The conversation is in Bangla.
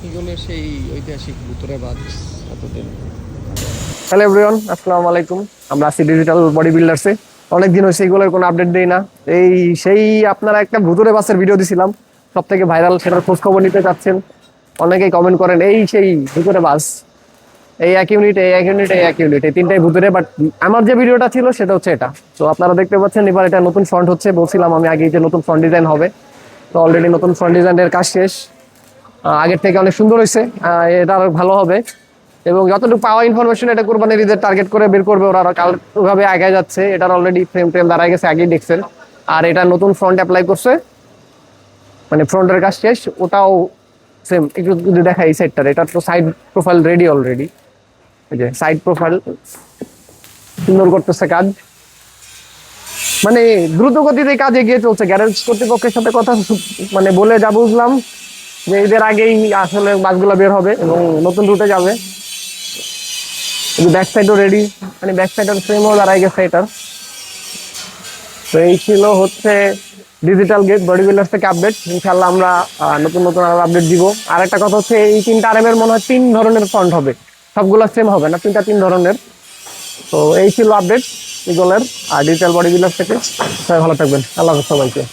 ইগলের সেই ঐতিহাসিক ভুতুরে বাজ এতদিন। হ্যালো এভরিওয়ান, আসসালামু আলাইকুম। আমরা আছি ডিজিটাল বডি বিল্ডার্সে। অনেকদিন হয়েছে এগুলোর কোনো আপডেট দেই না। এই সেই আপনারা একটা ভুতুরে বাসের ভিডিও দিছিলাম, সব থেকে ভাইরাল, সেটার খোঁজ খবর নিতে চাচ্ছেন। অনেকেই কমেন্ট করেন এই সেই ভুতুরে বাস, এই এক ইউনিট, এই এক ইউনিট, এই এক ইউনিট, এই তিনটাই ভুতুরে। বাট আমার যে ভিডিওটা ছিল সেটা হচ্ছে এটা। তো আপনারা দেখতে পাচ্ছেন এবার এটা নতুন ফ্রন্ট হচ্ছে। বলছিলাম আমি আগে যে নতুন ফ্রন্ট ডিজাইন হবে, তো অলরেডি নতুন ফ্রন্ট ডিজাইনের কাজ শেষ। আগের থেকে অনেক সুন্দর হয়েছে, এটা আরো ভালো হবে। এবং যতটুকু পাওয়া ইনফরমেশন, এটা কোরবানির ঈদের টার্গেট করে বের করবে ওরা, কাল ওইভাবে আগে যাচ্ছে। এটার অলরেডি ফ্রেম ট্রেম দাঁড়ায় গেছে, আগেই দেখছেন। আর এটা নতুন ফ্রন্ট অ্যাপ্লাই করছে, মানে ফ্রন্টের কাজ শেষ। ওটাও সেম, একটু যদি দেখা এই সাইডটার, এটার তো সাইড প্রোফাইল রেডি অলরেডি। এই যে সাইড প্রোফাইল সুন্দর করতেছে কাজ, মানে দ্রুত গতিতে কাজ এগিয়ে চলছে। গ্যারেজ কর্তৃপক্ষের সাথে কথা মানে বলে যা বুঝলাম, যে ঈদের আগেই আসলে বাসগুলো বের হবে এবং নতুন রুটে যাবে। ব্যাক সাইডও রেডি, মানে ব্যাক সাইডের ফ্রেমও দাঁড়ায় গেছে এটার। তো এই ছিল হচ্ছে ডিজিটাল গেট বডি বিল্ডার্স থেকে আপডেট। ইনশাল্লাহ আমরা নতুন নতুন আরো আপডেট দিব। আর একটা কথা হচ্ছে, এই তিনটা আরএম এর মনে হয় 3 ধরনের ফন্ট হবে, সবগুলো সেম হবে না, 3 ধরনের। তো এই ছিল আপডেট ইগলের আর ডিজিটাল বডি বিল্ডার্স থেকে। সবাই ভালো থাকবেন, আল্লাহ হাফেজ সবাইকে।